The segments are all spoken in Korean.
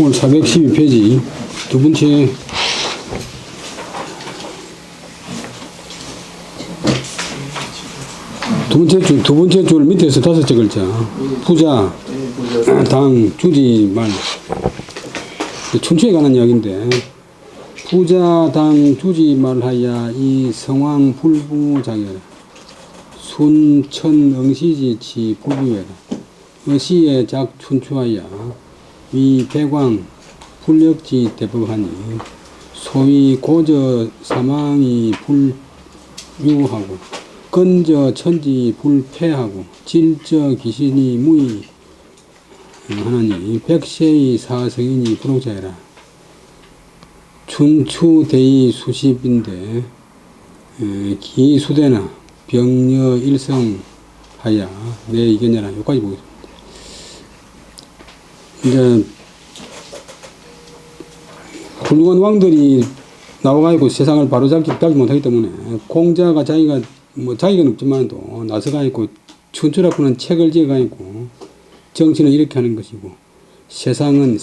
오늘 412페이지 두 번째 줄 밑에서 다섯째 글자 부자, 당, 주지, 말 춘추에 관한 이야기인데 부자, 당, 주지, 말하야 이 성왕 불부장이라 순천 응시지치 불부여라 어시의 작 춘추하야 위 백왕 불력지 대법하니 소위 고저 사망이 불유하고 건저 천지 불패하고 질저 귀신이 무의 하나니 백세의 사성인이 불옥자해라. 춘추대의 수십인데 기수대나 병녀 일성하야 내 이견이라 여기까지 보겠습니다. 이제 훌륭한 왕들이 나와가지고 세상을 바로잡지 못하기 때문에 공자가 자기가 없지만도 나서가지고 춘추라고는 책을 지어가지고 정치는 이렇게 하는 것이고 세상은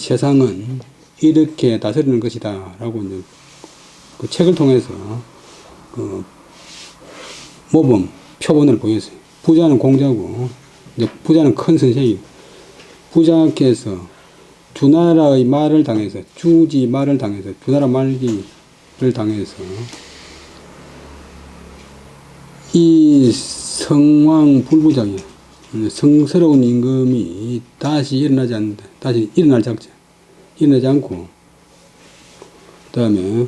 이렇게 다스리는 것이다 라고 이제 그 책을 통해서 그 모범 표본을 보였어요. 부자는 공자고 이제 부자는 큰 선생이고 부자께서 주나라의 말을 당해서 주지 말을 당해서 주나라 말기를 당해서 이 성왕 불부장이 성스러운 임금이 다시 일어나지 않는다. 다시 일어나지 않고 그 다음에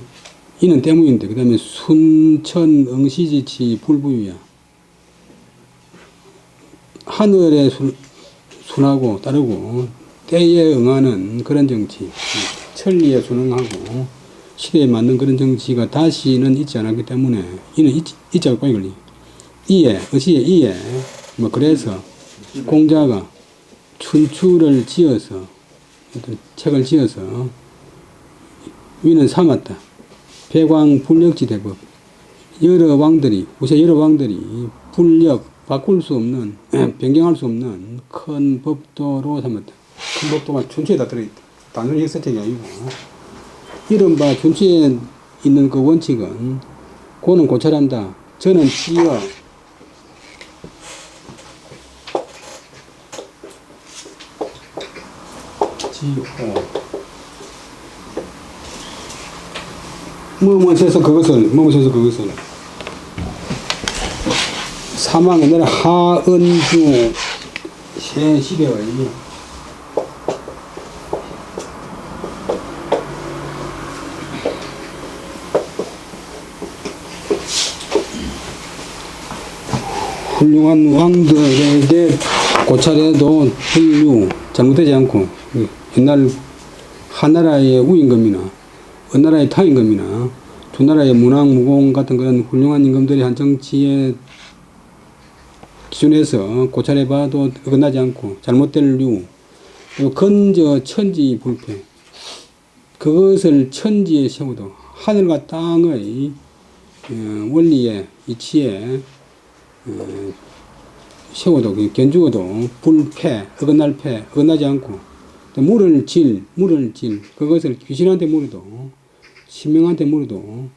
이는 때문인데 그 다음에 순천 응시지치 불부유야 하늘에 순하고 따르고 때에 응하는 그런 정치 천리에 순응하고 시대에 맞는 그런 정치가 다시는 있지 않았기 때문에 이는 있자고 꽉 걸리 어시에 이에 그래서 공자가 춘추를 지어서 책을 지어서 위는 삼았다. 백왕 불력지 대법 여러 왕들이 불력 바꿀 수 없는 변경할 수 없는 큰 법도로 삼았다. 큰 법도가 춘추에 다 들어있다. 단순히 역사책이 아니고 이른바 춘추에 있는 그 원칙은 고는 고찰한다. 저는 지어 뭐뭐해서 그것을 사망 옛날에 하은주 새 시대의 훌륭한 왕들에게 고찰해도 불유 잘못되지 않고 옛날 하나라의 우임금이나 어느 나라의 타임금이나 두 나라의 문왕무공 같은 그런 훌륭한 임금들이 한 정치에 기준에서 고찰해봐도 어긋나지 않고 잘못될 류 그리고 건저 천지 불패 그것을 천지에 세워도 하늘과 땅의 원리에 이치에 세워도 견주어도 불패 어긋나지 않고 물을 질 그것을 귀신한테 물어도 신명한테 물어도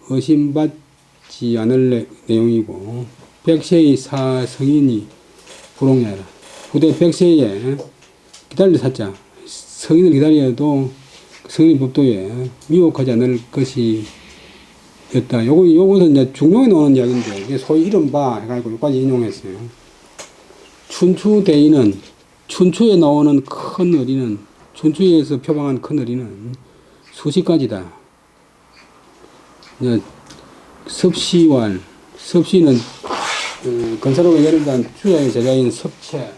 의심받지 않을 내용이고 백세의 사성인이 불옥냐라 후대 백세에 기다릴 사자 성인을 기다려도 성인 법도에 미혹하지 않을 것이었다. 요것은 이제 중용에 나오는 이야기인데 이게 소위 이른바 해가지고 여기까지 인용했어요. 춘추대의는 춘추에 나오는 큰 의리는 춘추에서 표방한 큰 의리는 수십 가지다. 섭시왈 섭시는 건설업의 예를 들한 주야의 제자인 섭채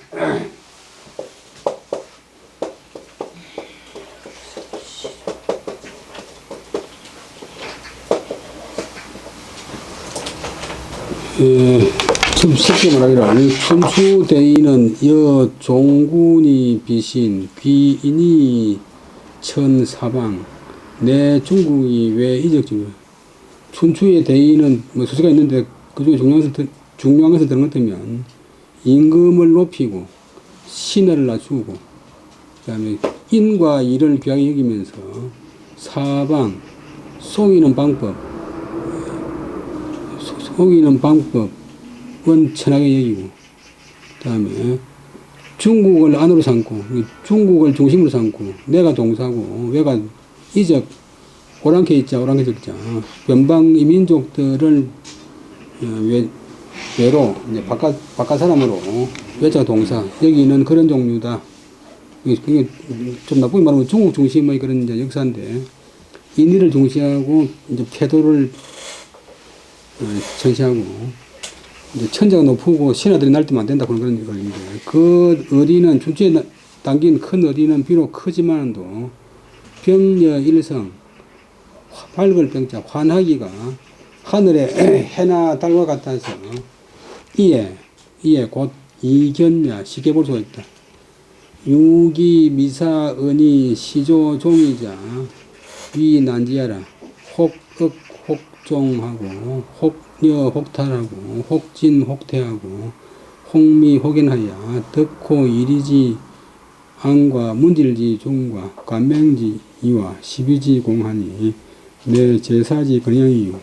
쉽게 말하기를 춘추대의는 여종군이 비신 귀인이 천사방 내 중국이 왜 이적증이야. 춘추의 대의는 뭐 수시가 있는데 그중에 중요한 것을 드는 것 같으면 임금을 높이고 신하를 낮추고 그다음에 인과 이를 귀하게 여기면서 사방 속이는 방법, 속이는 방법은 천하게 여기고, 그 다음에 중국을 안으로 삼고, 중국을 중심으로 삼고, 내가 동사고, 외가 이적, 오랑캐 있자, 오랑캐 적자, 변방 이민족들을 외로, 이제 바깥 사람으로, 외자 동사, 여기는 그런 종류다. 이게 좀 나쁘게 말하면 중국 중심의 그런 이제 역사인데, 인의를 중시하고, 이제 태도를 전시하고, 이제 천자가 높고 신하들이 날뛰면 안 된다, 그런 걸입니다. 그 어리는, 춘추에 담긴 큰 어리는 비록 크지만도, 병여 일성, 밝을 병자, 환하기가 하늘의 해나 달과 같아서, 이에 곧 이견야, 쉽게 볼 수가 있다. 유기 미사 은이 시조 종이자 위 난지하라. 혹 혹종하고 혹여 혹탈하고 혹진 혹태하고 혹미 혹인하야 덕호 이리지 안과 문질지 종과 관명지 이와 십이지 공하니 내 제사지 근영이요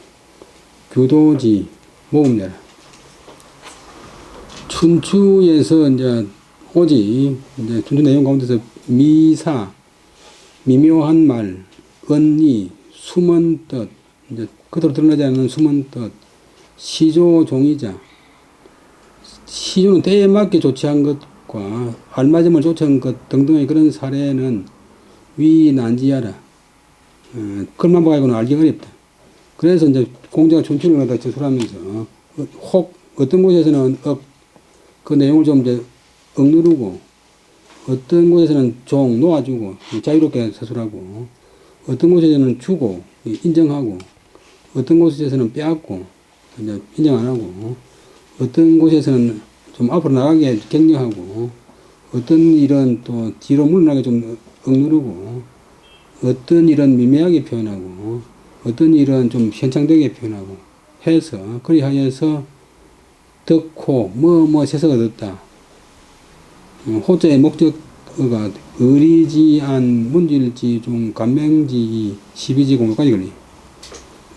교도지 모음내라. 춘추에서 이제 오직 이제 춘추 내용 가운데서 미사, 미묘한 말, 언니, 숨은 뜻, 이제 그대로 드러나지 않는 숨은 뜻, 시조 종이자, 시조는 때에 맞게 조치한 것과 알맞음을 조치한 것 등등의 그런 사례는 위난지하라. 글만 보고는 알기 어렵다. 그래서 이제 공자가 춘추를 갖다 저술하면서 혹 어떤 곳에서는 그 내용을 좀 이제 억누르고 어떤 곳에서는 종 놓아주고 자유롭게 서술하고 어떤 곳에서는 주고 인정하고 어떤 곳에서는 빼앗고 이제 인정 안 하고 어떤 곳에서는 좀 앞으로 나가게 격려하고 어떤 일은 또 뒤로 물러나게 좀 억누르고 어떤 일은 미미하게 표현하고 어떤 일은 좀 현창되게 표현하고 해서 그리하여서 덕호 뭐 세서가 얻었다. 호자의 목적어가 의리지안 문질지 중 감명지 십이지 공까지 걸리.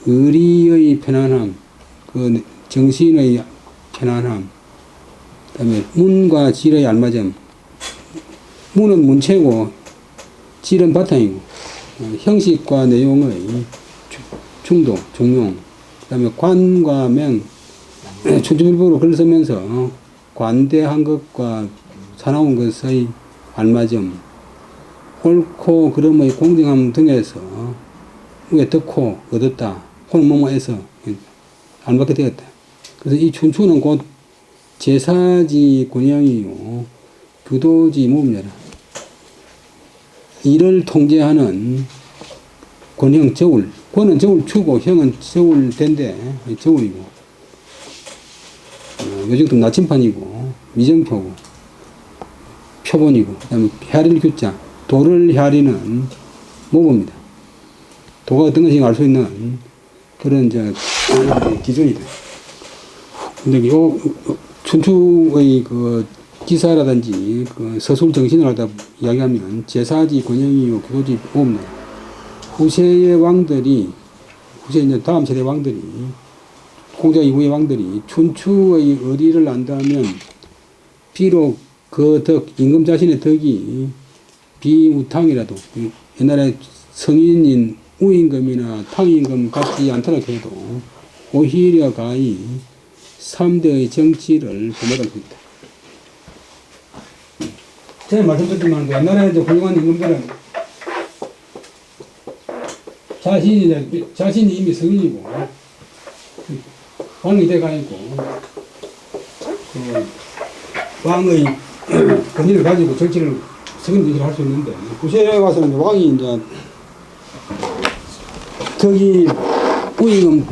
의리의 편안함, 그 정신의 편안함, 그다음에 문과 질의 알맞음. 문은 문체고 질은 바탕이고 형식과 내용의 중도, 중용. 그다음에 관과 명, 춘추필부로 글을 쓰면서 관대한 것과 사나운 것의 알맞음, 옳고 그름의 공정함 등에서 왜 덕호 얻었다, 호는 뭐뭐해서 알맞게 되었다. 그래서 이 춘추는 곧 제사지 권양이요 교도지 모음내라. 이를 통제하는 권형 저울, 권은 저울 추고 형은 저울 된데 저울이고 요즘도 나침판이고 미정표고 표본이고 그다음에 혈일 규자 도를 혈이는 모범입니다. 도가 어떤 것인가 알 수 있는 그런 이제 기준이다. 근데 요 춘추의 그 기사라든지 그 서술 정신을 갖다 이야기하면 제사지 권영이요 교도지 모범입니다. 후세의 왕들이 후세 이제 다음 세대 왕들이 공자 이후의 왕들이 춘추의 의리를 안다면 비록 그 덕, 임금 자신의 덕이 비우탕이라도 옛날에 성인인 우임금이나 탕임금 같지 않더라도 해도 오히려 가히 3대의 정치를 범하다 수 있다. 제가 말씀드렸지만 옛날에 이제 훌륭한 임금들은 자신이 이미 성인이고 왕이 돼가 있고 왕의 권위를 가지고 정치를 성인 정치를 할 수 있는데 구세에 와서는 왕이 이제 덕이 우임금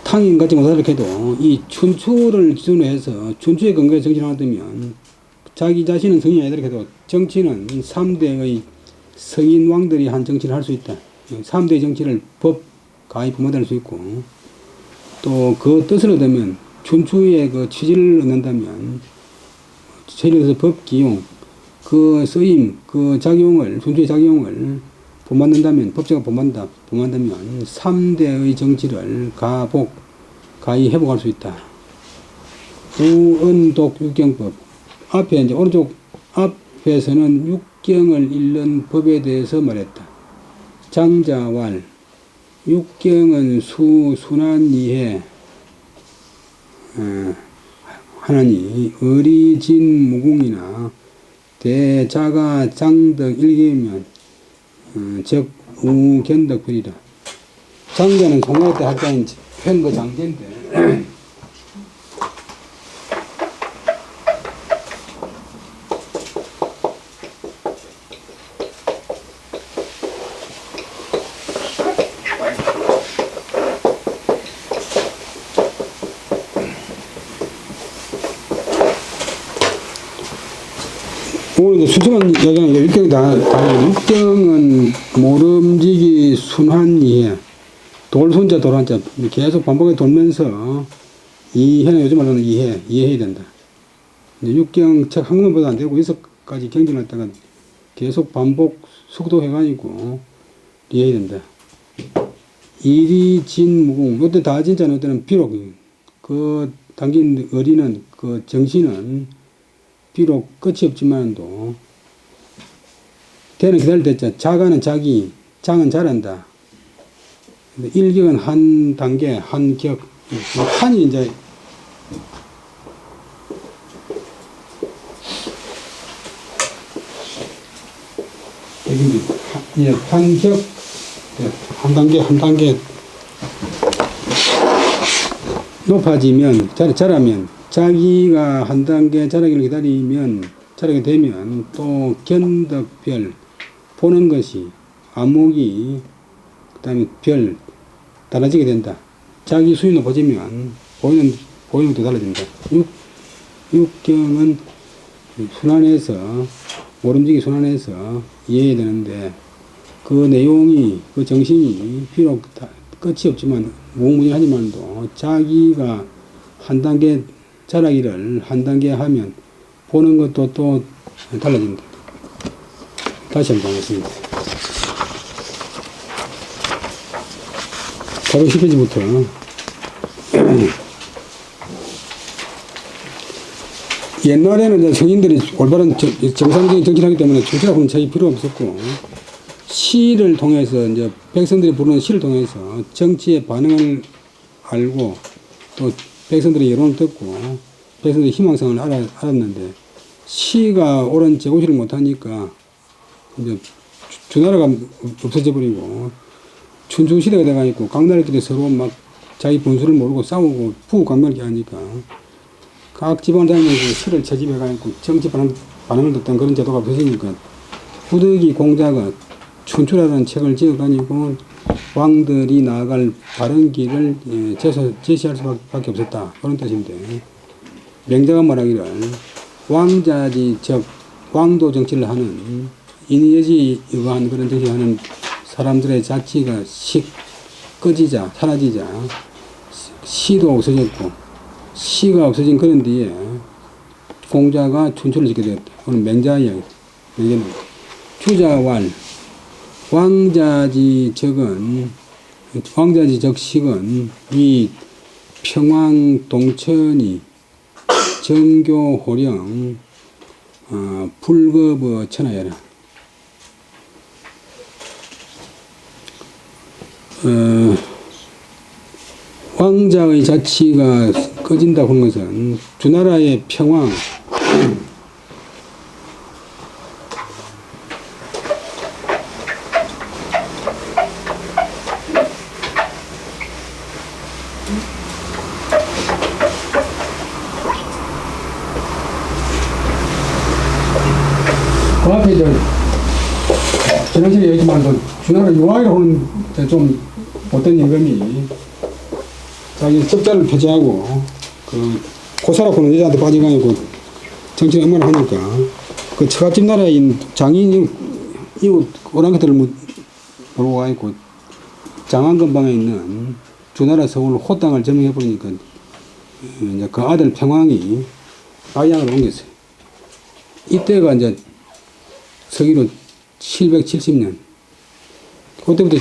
탕임 같지 못하게 해도 이 춘추를 기준으로 해서 춘추의 근거에 정치를 하면 자기 자신은 성인이 아니더라 해도 정치는 3대의 성인 왕들이 한 정치를 할 수 있다. 3대의 정치를 가히 부모될 수 있고 또 그 뜻을 얻으면 춘추의 그 취지를 얻는다면 예를 들어서 법 기용 그 쓰임, 그 작용을, 준수의 작용을 본받는다면, 법제가 본받는다면 3대의 정치를 가히 회복할 수 있다. 우은독 육경법. 앞에 이제 오른쪽 앞에서는 육경을 읽는 법에 대해서 말했다. 장자왈. 육경은 순환이해 하나니 어리진 무궁이나 대자가 장덕 일개면 즉 우견덕불이다. 장자는 송할 때 학자인 현거 장제인데 오늘 이제 수정한 이야기는 육경이 육경은 모름지기 순환이해 돌손자 돌한자 계속 반복해 돌면서 이해는 요즘 말로는 이해해야 된다. 육경 책 한 권보다 안 되고 6가지 경전을 했다가 계속 반복 숙도해가지고 이해해야 된다. 이리진무궁 요때 다진자는 때는 비록 그 당긴 어리는 그 정신은 비록 끝이 없지만도 대는 기다릴 때 자가는 자기, 장은 잘한다. 일격은 한 단계, 한 격, 한이 이제 한 격, 한 단계 높아지면, 잘하면 자기가 한 단계 자라기를 자라게 되면 또 견덕별 보는 것이 안목이 그다음에 별 달라지게 된다. 자기 수위 높아지면 보이는 것도 달라진다. 육경은 순환해서 모름지기 순환해서 이해해야 되는데 그 내용이 그 정신이 비록 끝이 없지만 무궁무진하지만도 자기가 한 단계 자라기를 한 단계 하면 보는 것도 또 달라진다. 다시 한번 보겠습니다. 바로 10페이지부터 옛날에는 이제 성인들이 올바른 정상적인 정치를 하기 때문에 정치라고는 차이 필요 없었고 시를 통해서 이제 백성들이 부르는 시를 통해서 정치의 반응을 알고 또 백성들의 여론을 듣고 백성들의 희망성을 알았는데 시가 옳은 제고시를 못하니까 이제 주나라가 없어져 버리고 춘추시대가 돼가지고 각나라끼리 서로 막 자기 분수를 모르고 싸우고 부강멸하게 하니까 각 지방을 다니면서 시를 채집해가지고 정치 반응을 듣던 그런 제도가 없어지니까 후득이 공자가 춘추라는 책을 지어가지고 왕들이 나아갈 바른 길을 제시할 수밖에 없었다. 그런 뜻인데 명자가 말하기를 왕자지 즉 왕도 정치를 하는 인의여지 의거한 그런 정치를 하는 사람들의 자치가 꺼지자 사라지자 시도 없어졌고 시가 없어진 그런 뒤에 공자가 춘추를 짓게 되었다. 오늘 맹자 이야기. 맹자는 주자왈 왕자지 적식은 이 평왕동천이 정교호령 불급의 천하여라. 왕자의 자치가 꺼진다고 하는 것은 주나라의 평왕 그 앞에 이제 지난주에 얘기했지만 주나라 유아이라고 하는 좀 못된 임금이 자기 적자를 폐지하고 그 고사라고 하는 여자한테 빠져가지고 정치를 얼마나 하니까 그 처갓집 나라인 장인 이웃 오랑캐들을 몰고 가지고 장안근방에 있는 주나라 서울 호땅을 점령해 버리니까 이제 그 아들 평왕이 아양을 옮겼어요. 이때가 이제 서기로 770년. 그때부터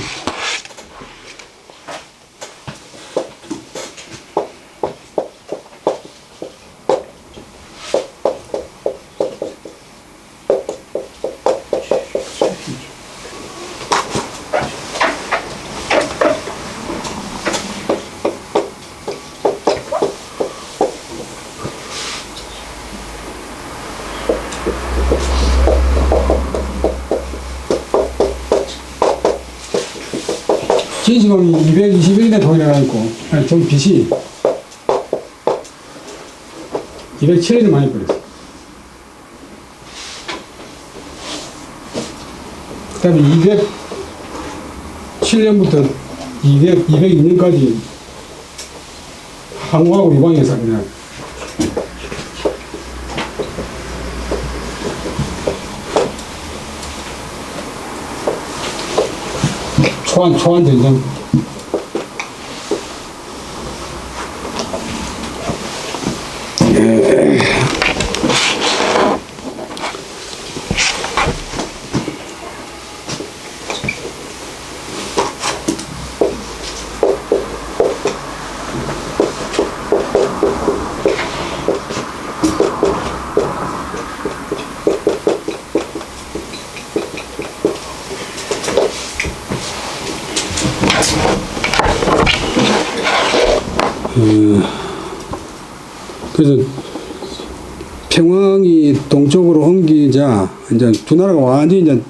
진시황이 221년에 동일해가 있고, 아니, 좀 빛이 207년이 많이 걸렸어. 그 다음에 207년부터 202년까지 항우하고 유방에서 그냥 초안 전쟁. 그래서 평왕이 동쪽으로 옮기자 이제 두 나라가 완전히 이제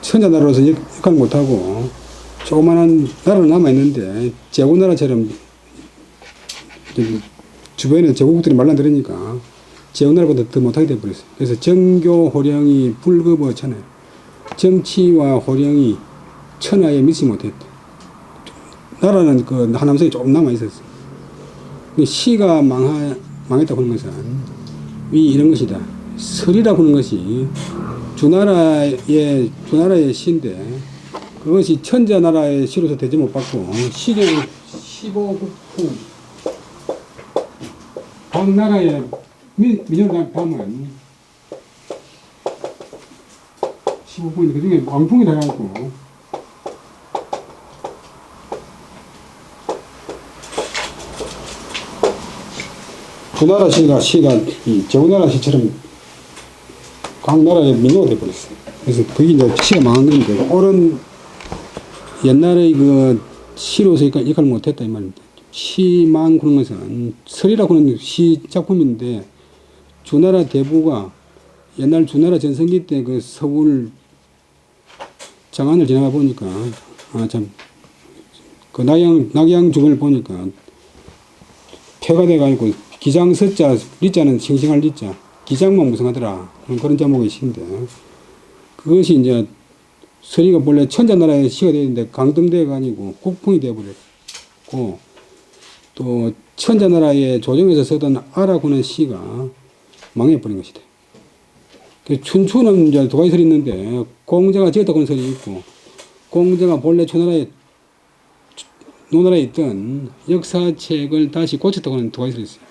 선자나라로서 역할 못하고 조그만한 나라로 남아 있는데 제국나라처럼 주변에 제국들이 말란들으니까 제국나라보다 더 못하게 돼버렸어요. 그래서 정교 호령이 불급어 천하, 정치와 호령이 천하에 미치지 못했다. 나라는 그 하남성이 조금 남아 있었어요. 시가 망했다고 하는 것은 이런 것이다. 설이라고 하는 것이 주나라의 시인데 그것이 천자나라의 시로서 대접 못 받고 시경 15국풍 본나라의 민요를 보면 15풍인데 그 중에 왕풍이 들어가고 주나라 시가 제국나라 시처럼 각 나라의 민요가 되어버렸어요. 그래서 그게 이제 시가 망한 건데, 옳은 옛날의 그 시로서 역할을 못했다 이 말입니다. 시망 그런 것은 설이라고 하는 시 작품인데, 주나라 대부가 옛날 주나라 전성기 때 그 서울 장안을 지나가 보니까, 그 낙양 주변을 보니까 폐가 돼가지고 기장 서자, 리자는 싱싱할 리자, 기장만 무성하더라. 그런 제목의 시인데, 그것이 이제 서리가 본래 천자나라의 시가 되었는데 강등대가 아니고 국풍이 되어버렸고, 또 천자나라의 조정에서 쓰던 아라고 하는 시가 망해버린 것이다. 춘추는 이제 두 가지 설이 있는데, 공자가 지었다고 하는 설이 있고, 공자가 본래 노나라에 있던 역사책을 다시 고쳤다고 하는 두 가지 설이 있어요.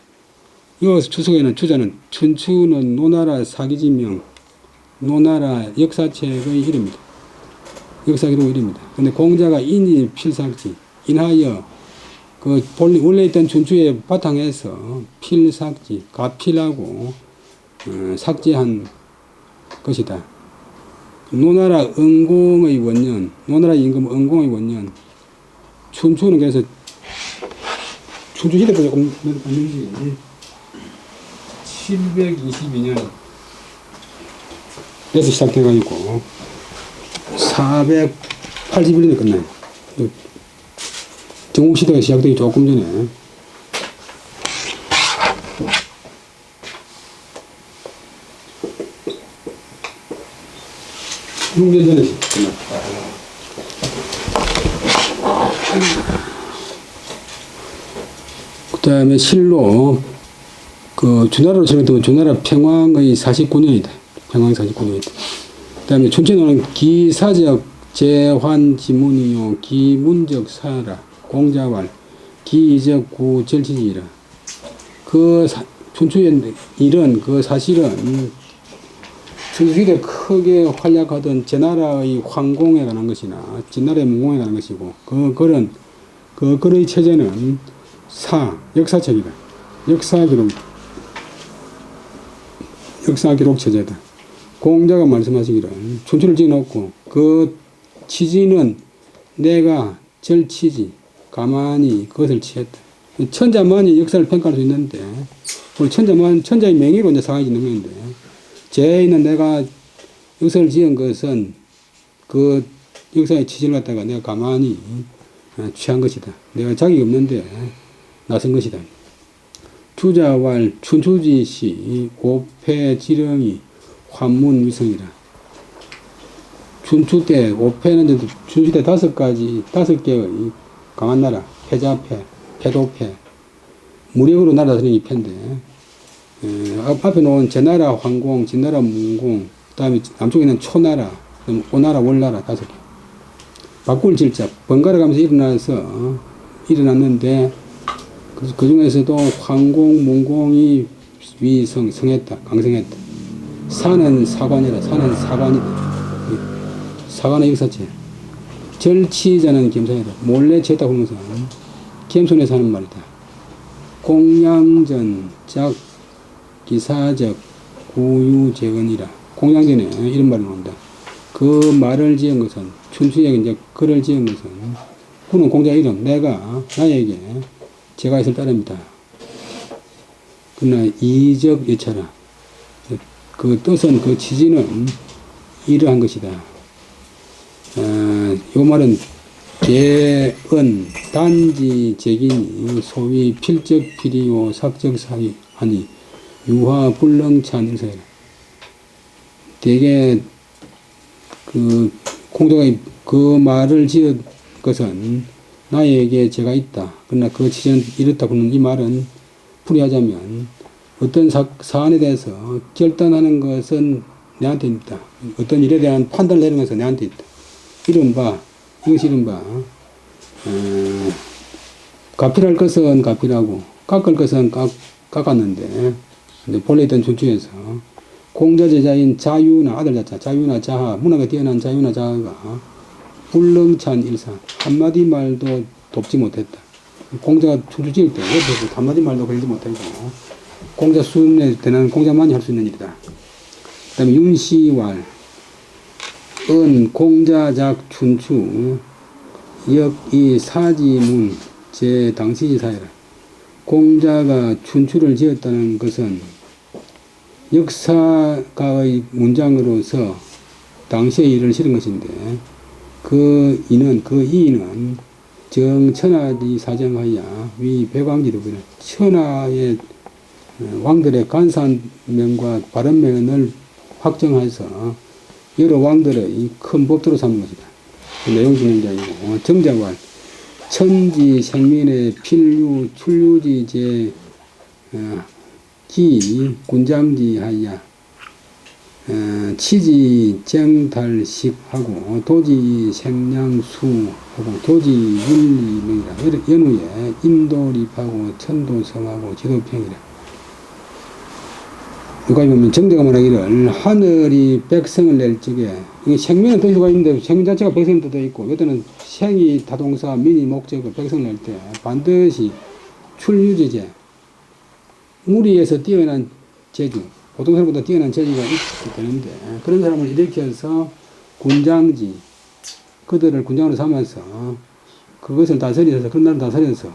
이 추석에는 주자는 춘추는 노나라 사기지명, 노나라 역사책의 이름입니다. 역사 기록 이름입니다. 근데 공자가 인이 필삭지, 인하여 그 원래 있던 춘추의 바탕에서 필삭지, 가필하고 삭제한 것이다. 노나라 은공의 원년, 노나라 임금 은공의 원년, 춘추는 그래서 춘추 시대보다 조금 늦은 722년 에서 시작돼가지고 481년에 끝나요. 정국시대가 시작되기 조금 전에. (6년) 전에 끝났다. 그 다음에 실로 그 주나라로 정했던 주나라 평왕의 49년이다. 평왕 49년이다. 그 다음에 춘추는 기사적 제환지문이요 기문적 사라 공자왈 기이적 구절치지이라. 그 춘추의 일은 그 사실은 중수시대 크게 활약하던 제나라의 황공에 관한 것이나 진나라의 문공에 관한 것이고 그 글의 체제는 역사책이다. 역사기록 체제다. 공자가 말씀하시기를 춘추를 지어놓고 그 취지는 내가 절치지 가만히 그것을 취했다. 천자만이 역사를 평가할 수 있는데 우리 천자의 명의로 이제 사각이 있는 건데 제인은 내가 역사를 지은 것은 그 역사의 취지를 갖다가 내가 가만히 취한 것이다. 내가 자격이 없는데 나선 것이다. 주자왈 춘추지시 오패지령이 환문위성이라. 춘추 때 오패는 이제 춘추 때 5개의 강한 나라 패자패, 패도패 무력으로 나라 다스린 이 패인데 앞에 놓은 제나라 황공, 진나라 문공, 그 다음에 남쪽에 있는 초나라, 오나라, 월나라 5개. 바꿀질자 번갈아 가면서 일어났는데 그 중에서도 황공, 문공이 성했다, 강성했다. 사는 사관이다. 사관의 역사체. 절치자는 겸손이다. 몰래 지었다 그런 것은 겸손해서 하는 말이다. 공양전, 작, 기사적, 구유재언이라. 공양전에 이런 말이 나온다. 그 말을 지은 것은, 춘추에 이제 글을 지은 것은, 그는 공자 이름, 나에게 제가 있을 따릅니다. 그러나 이적 여차라. 그 뜻은, 그 취지는 이러한 것이다. 요 말은 개은 단지 제기니 소위 필적 필이요 삭적 사위 하니 유화 불능찬 일사이라. 대개 공자가 그 말을 지은 것은 나에게 제가 있다. 그러나 그 취지는 이렇다. 그러는 이 말은 풀이하자면 어떤 사안에 대해서 결단하는 것은 내한테 있다. 어떤 일에 대한 판단을 내리는 것은 내한테 있다. 이것이 이른바 가필할 것은 가필하고 깎을 것은 깎았는데 본래 있던 춘추에서 공자 제자인 자유나 아들 자유나 자하 문화가 뛰어난 자유나 자하가 불능찬 일사 한마디 말도 돕지 못했다. 공자가 춘추 지을 때 옆에서 한마디 말도 걸리지 못하고 공자 수준에 되는 공자만이 할 수 있는 일이다. 그 다음에 윤시왈 은 공자작 춘추 역이 사지문 제 당시지사이라. 공자가 춘추를 지었다는 것은 역사가의 문장으로서 당시의 일을 실은 것인데 그 이인은 정천하지 사정하여 위 백왕지도 천하의 왕들의 간사명과 바른명을 확정해서 여러 왕들의 큰 법도로 삼는 것이다. 내용 진행자이고 정자왈 천지 생민의 필유 출유지 제 기 군장지하야 치지 정달식하고 도지 생량수하고 도지 윤리명이라. 연후에 인도립하고 천도성하고 지도평이라. 여기까지 보면 정자가 말하기를 하늘이 백성을 낼 적에 이게 생명은 뜻이 있는데 생명 자체가 백성의 뜻도 있고 이때는 생이 타동사 민이 목적을 백성을 낼 때 반드시 출유지제 무리에서 뛰어난 재주 보통 사람보다 뛰어난 재주가 있어야 되는데 그런 사람을 일으켜서 군장지 그들을 군장으로 삼아서 그것을 다스려서 그런 나라를 다스려서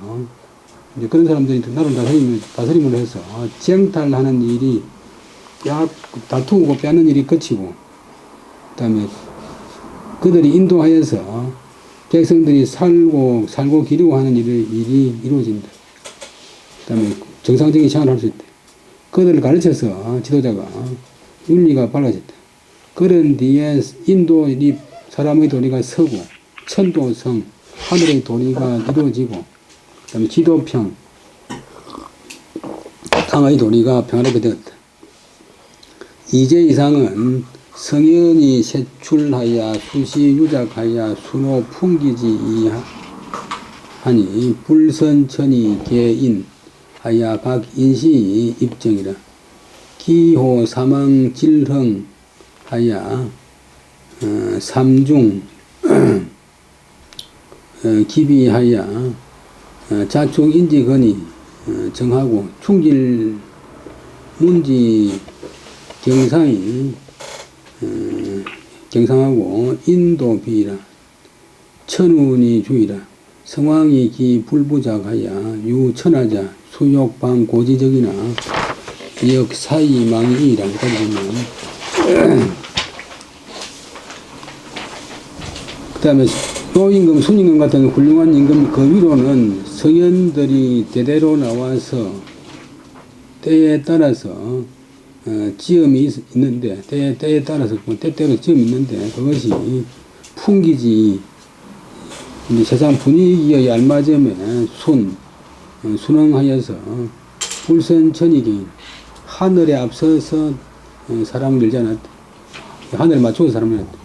이제 그런 사람들이 나라를 다스림을 해서 정탈하는 일이 다투고 빼는 일이 그치고 그 다음에 그들이 인도하여서 백성들이 살고 기르고 하는 일이 이루어진다. 그 다음에 정상적인 생활을 할 수 있다. 그들을 가르쳐서 지도자가 윤리가 밝아졌다. 그런 뒤에 인도의 사람의 도리가 서고 천도성 하늘의 도리가 이루어지고 그 다음에 지도평 땅의 도리가 평화롭게 되었다. 이제 이상은 성현이 세출하여 수시 유작하여 수노 풍기지 하니 불선천이 개인 하여 각 인시 입정이라. 기호 사망 질흥 하야 삼중 기비하야 자축인지건이 정하고 충질 문지 경상이 경상하고 인도비라 천운이 주이라 성왕이 기 불부작하야 유천하자 수욕방 고지적이나 역사이망이라 그 다음에 노임금, 순임금 같은 훌륭한 임금 그 위로는 성현들이 대대로 나와서 때에 따라서 지음이 있는데 때에 따라서 때때로 지음이 있는데 그것이 풍기지 이제 세상 분위기에 알맞음에 순응하여서 불선천이기 하늘에 앞서서 사람을 열지 않았다. 하늘에 맞춰서 사람을 열었다.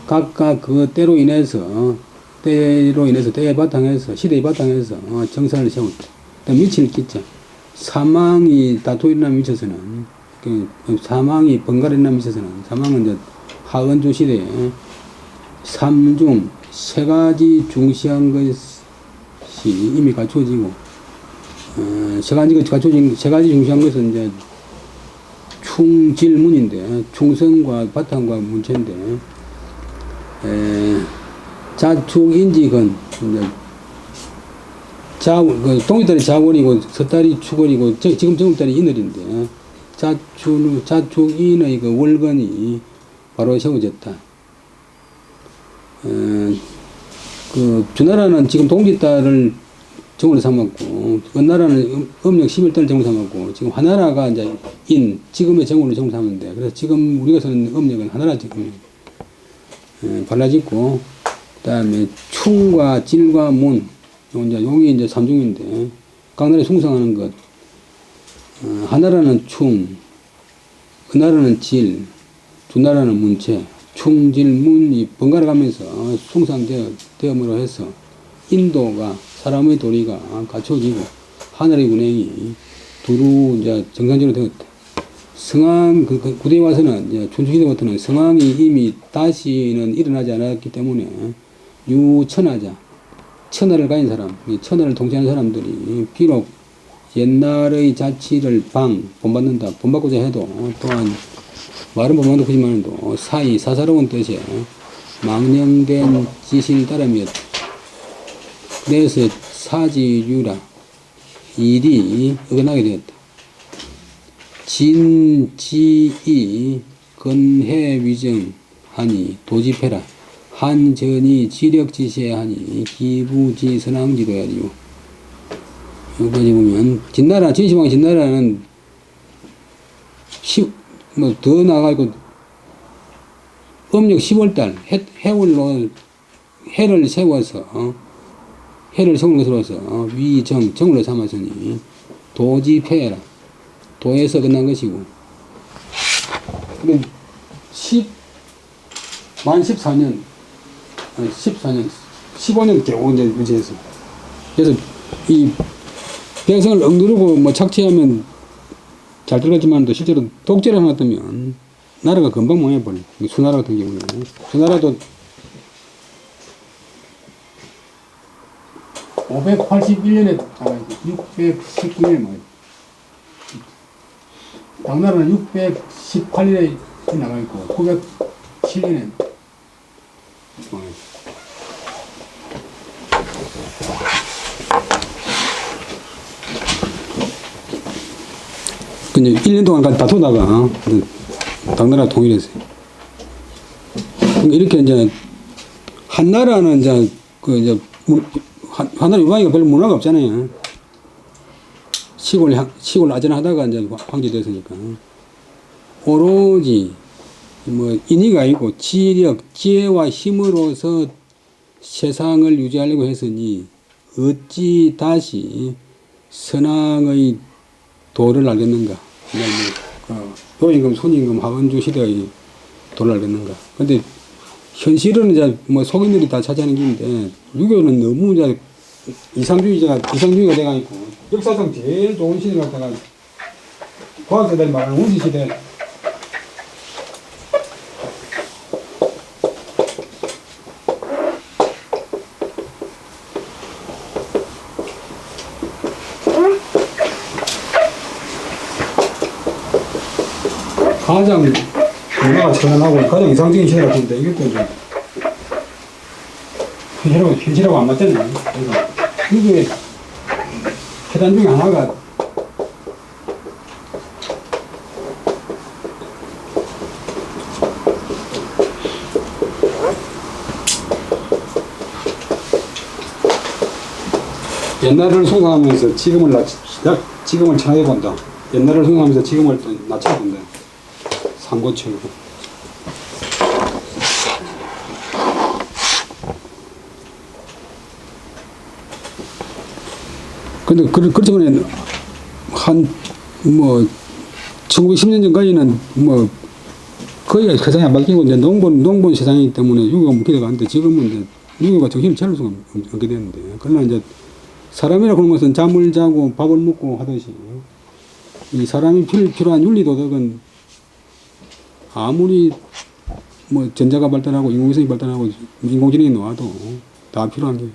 각각 그 때로 인해서 때의 바탕에서 시대의 바탕에서 정산을 세웠다. 미칠 기자 사망이 다투 일어난 미쳐서는 사망이 번갈아 일어난 미쳐서는 사망은 이제 하은조 시대에 삼중 세 가지 중시한 것이 이미 갖춰지고 세 가지 중시한 것은 이제 충질문인데 충성과 바탕과 문체인데 자축인지건 동이달이 자원이고 섣달이 축월이고 지금 정월달이 인월인데 자축인의 그 월건이 바로 세워졌다. 그 주나라는 지금 동짓달을 정으로 삼았고 은나라는 음력 11달을 정으로 삼았고 지금 화나라가 이제 지금의 정으로 삼았는데 그래서 지금 우리가 쓰는 음력은 화나라 지금 발라짓고 그다음에 충과 질과 문 용이 이제 삼중인데 각 나라에 숭상하는 것 하나라는 충, 은나라는 질, 두나라는 문체 충질문이 번갈아 가면서 숭상되음으로 해서 인도가 사람의 도리가 갖춰지고 하늘의 운행이 두루 이제 정상적으로 되었다. 성왕 구대에 와서는 이제 춘추시대부터는 성왕이 이미 다시는 일어나지 않았기 때문에 유천하자 천하를 가진 사람, 천하를 통치하는 사람들이 비록 옛날의 자치를 본받는다, 본받고자 해도 또한 말은 본받고 하지만도 사사로운 뜻에 망령된 지실 따름이었다. 그래서 사지유라 일이 어긋나게 되었다. 진지이 건해위정하니 도집해라 한전이 지력지시하니 기부지선왕지도야리요. 여기까지 보면 진시황 진나라는 더 나가고 음력 10월달 해월로 해를 세워서 해를 세우는 것으로서 정으로 삼았으니 도집해라 도에서 끝난 것이고 만 14년 15년 겨우 이제 유지해서 그래서 이 백성을 억누르고 착취하면 잘 들어갔지만 실제로 독재를 하나 뜨면 나라가 금방 망해버려. 수나라 같은 경우는 수나라도 581년에 나가있고 619년에 나가있고 당나라는 618년에 나가있고 907년에 나가있고 근데 1년 동안까지 다투다가 당나라 통일했어요. 이렇게 이제 한나라는 이제 한나라 유방이가 별로 문화가 없잖아요. 시골 아전하다가 이제 황제 됐으니까 오로지 인의가 아니고 지력, 지혜와 힘으로서 세상을 유지하려고 했으니 어찌 다시 선왕의 도를 알겠는가? 노임금, 순임금, 하원주 시대의 도를 알겠는가? 근데 현실은 이제 속인들이 다 차지하는 길인데 유교는 너무 이제 이상주의가 돼가지고 역사상 제일 좋은 시대를 갖다가 과학자들이 말하는 원시 시대 가장 문화가 처단하고 가장 이상적인 시대라 보는데 이것도 이제 현실하고 안 맞잖아요. 그래서 이게 해단 중에 하나가 옛날을 숭상하면서 지금을 천하게 본다. 옛날을 숭상하면서 지금을 낮춰 본다. 삼고체고. 근데 그렇지만 뭐 1910년 전까지는 뭐 거의 세상이 안 바뀌고 이제 농본 세상이기 때문에 유교가 묵히다가 하는데 지금은 이제 유교가 정신을 차릴 수가 없게 되는데, 그러나 이제 사람이라고 하는 것은 잠을 자고 밥을 먹고 하듯이 이 사람이 필요한 윤리도덕은 아무리 뭐 전자가 발달하고 인공위성이 발달하고 인공지능이 나와도 다 필요한 게,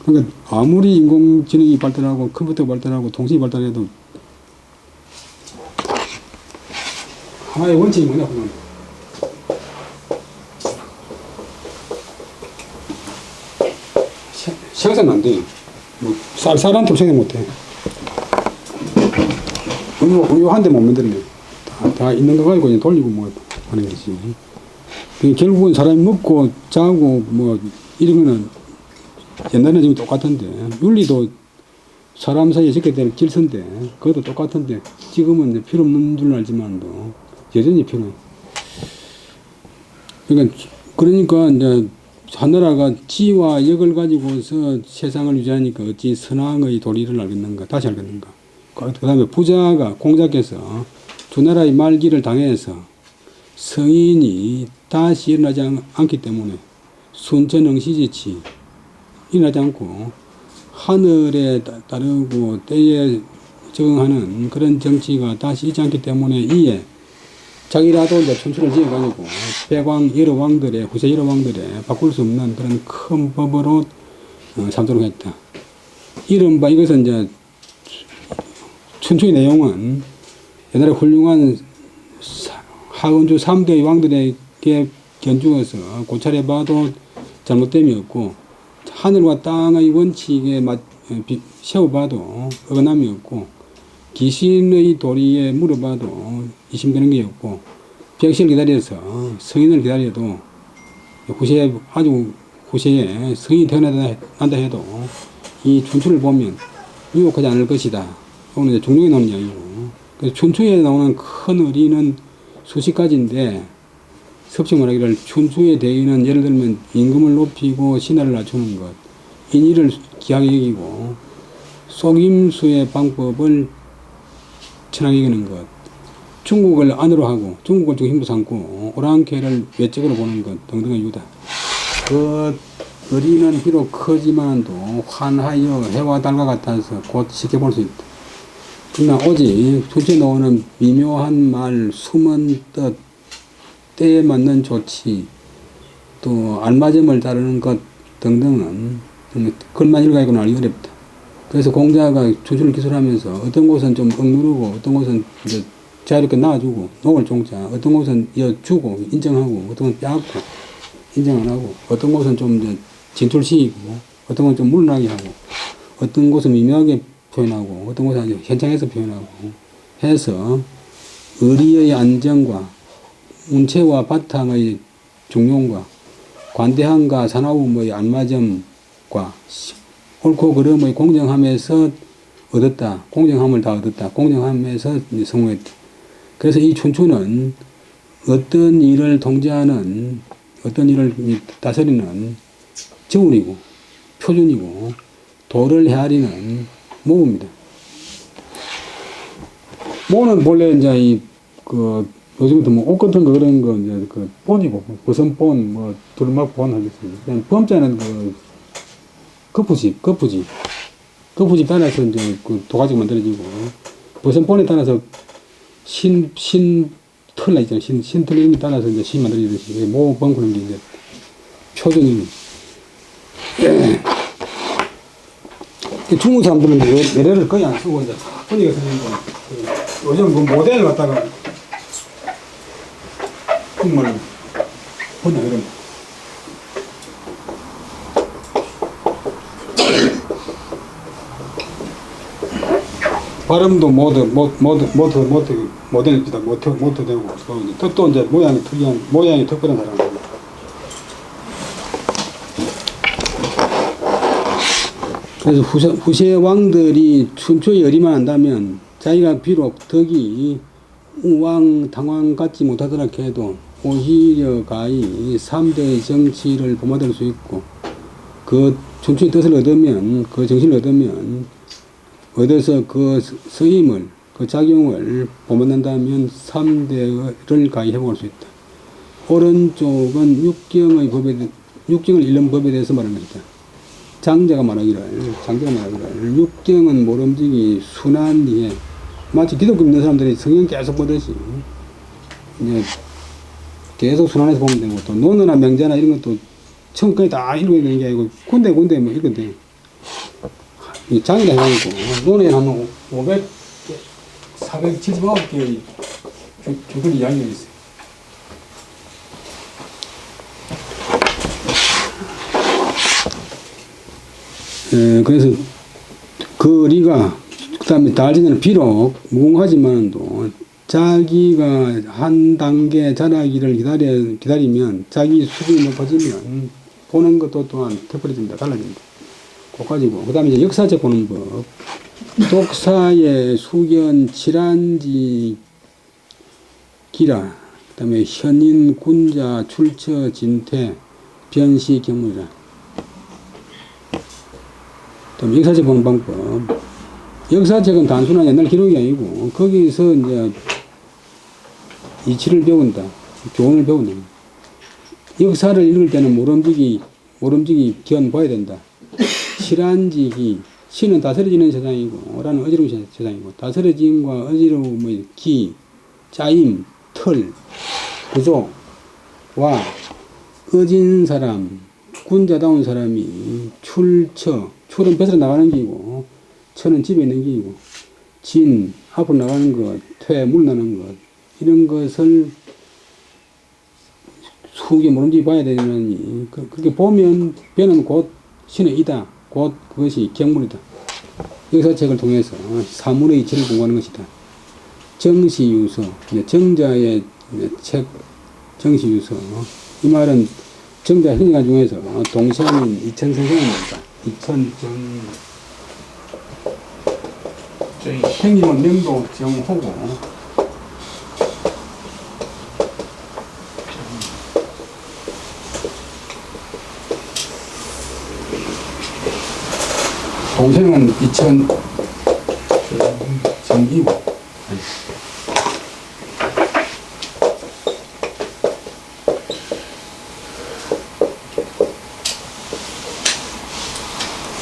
그러니까 아무리 인공지능이 발달하고 컴퓨터가 발달하고 통신이 발달해도 하나의 원칙이 뭐냐 보면 생산 안 돼요. 뭐 쌀한테 생산 못 해. 우유 한 대 못 만들면 다 있는 거 가지고 그냥 돌리고 뭐 하는 거지. 결국은 사람이 먹고 자고 뭐 이런 거는 옛날에는 지금 똑같은데, 윤리도 사람 사이에 적게 되는 질서인데 그것도 똑같은데 지금은 이제 필요 없는 줄 알지만도 여전히 필요해. 그러니까 이제 하나라가 지와 역을 가지고서 세상을 유지하니까 어찌 선왕의 도리를 알겠는가, 다시 알겠는가. 그 다음에 부자가 공자께서 주나라의 말기를 당해서 성인이 다시 일어나지 않기 때문에 순천응시지치 일어나지 않고 하늘에 따르고 때에 적응하는 그런 정치가 다시 있지 않기 때문에 이에 자기라도 이제 춘추를 지어가지고 백왕 여러 왕들의 후세 여러 왕들의 바꿀 수 없는 그런 큰 법으로 삼도록 했다. 이른바 이것은 이제 춘추의 내용은 옛날에 훌륭한 하은주 3대 왕들에게 견주어서 고찰해 봐도 잘못됨이 없고 하늘과 땅의 원칙에 세워봐도 어긋남이 없고 귀신의 도리에 물어봐도 의심되는 게 없고 백시를 기다려서 성인을 기다려도 아주 후세에 성인이 태어난다 해도 이 춘추를 보면 유혹하지 않을 것이다. 오늘 이제 종룡에 나오는 이야기고, 그래서 춘추에 나오는 큰 의리는 수십 가지인데 섭식 말하기를 춘추의 대의는 예를 들면 임금을 높이고 신하를 낮추는 것, 인의를 귀하게 여기고 속임수의 방법을 천하게 여기는 것, 중국을 안으로 하고 중국을 중심으로 삼고 오랑캐를 외적으로 보는 것 등등의 유다. 그 의리는 비록 크지만도 환하여 해와 달과 같아서 곧 쉽게 볼 수 있다. 그러나 오직 춘추에 나오는 미묘한 말, 숨은 뜻, 때에 맞는 조치, 또 알맞음을 따르는 것 등등은 글만 읽어가지고는 알기 어렵다. 그래서 공자가 춘추를 기술하면서 어떤 곳은 좀 억누르고 어떤 곳은 이제 자유롭게 놔주고 농을 종자, 어떤 곳은 주고 인정하고 어떤 곳은 빼앗고 인정 안 하고 어떤 곳은 좀 이제 진출시키고 어떤 곳은 좀 물러나게 하고 어떤 곳은 미묘하게 표현하고 어떤 곳은 현장에서 표현하고 해서 의리의 안정과 운체와 바탕의 중용과 관대함과 사나움의 안맞음과 옳고 그름의 공정함에서 얻었다. 공정함을 다 얻었다. 공정함에서 성공했다. 그래서 이 춘추는 어떤 일을 통제하는, 어떤 일을 다스리는 저울이고 표준이고 도를 헤아리는 모입니다. 모는 본래 이제 요즘부터 뭐 옷 같은 거 그런 거 이제 본이고 버선본 뭐 두루마본 하겠습니다. 범자는 거푸집 따라서 이제 도가지가 만들어지고 버선본에 따라서 신털 있잖아요. 신털 이름에 따라서 이제 신 만들어지듯이 모범 그런 게 이제 표준입니다. 중국 사람들은 외래를 거의 안 쓰고 이제 번역해서 요즘 모델을 갖다가 흙물 분야 이런 발음도 못해냅니다. 못해되고 또 이제 모양이 특별한 사람. 그래서 후세 왕들이 춘추에 열의만 한다면 자기가 비록 덕이 우왕 당왕 같지 못하더라 해도 오히려 가히 3대의 정치를 본받을 수 있고 그 춘추의 뜻을 얻으면 그 정신을 얻어서 그 서임을 그 작용을 본받는다면 3대를 가히 회복할 수 있다. 오른쪽은 육경을 잃는 법에 대해서 말하는 것이다. 장자가 말하기를 육경은 모름지기 순환리에 마치 기독교 믿는 사람들이 성경 계속 보듯이 이제 계속 순환해서 보면 되고 또 논어나 명자나 이런 것도 처음까지 다 읽어야 되는 게 아니고 군데 뭐 읽어도 돼. 장이라 해가지고 논에 한 479개의 주들 이야기가 있어요. 그래서 그 리가 그 다음에 달진은 비록 무궁하지만도 자기가 한 단계 자라기를 기다리면 자기 수준이 높아지면 보는 것도 또한 특별해집니다. 달라집니다. 그까지고 그 다음에 이제 역사적 보는 법 독사의 수견 칠한지 기라 그 다음에 현인 군자 출처 진퇴 변시 경물이라 또 역사책 보는 방법. 역사책은 단순한 옛날 기록이 아니고 거기서 이제 이치를 배운다. 교훈을 배운다. 역사를 읽을 때는 모름지기 견 봐야 된다. 실한지기 시는 다스려지는 세상이고 라는 어지러운 세상이고 다스려짐과 어지러움의 기, 짜임, 털, 부족, 와, 어진 사람, 군자다운 사람이 출은 뺏어 나가는 기이고 처는 집에 있는 기이고 진 앞으로 나가는 것, 퇴 물나는 것 이런 것을 수기 모름지기 봐야 되느니 그렇게 보면 배는 곧 신의 이다. 곧 그것이 경물이다. 역사책을 통해서 사물의 이치를 공부하는 것이다. 정시유서 정자의 책 정시유서 이 말은 정자 행위가 중에서 동시인 이천 선생입니다. 행님은 명도 정호고 동생은 이천 정이고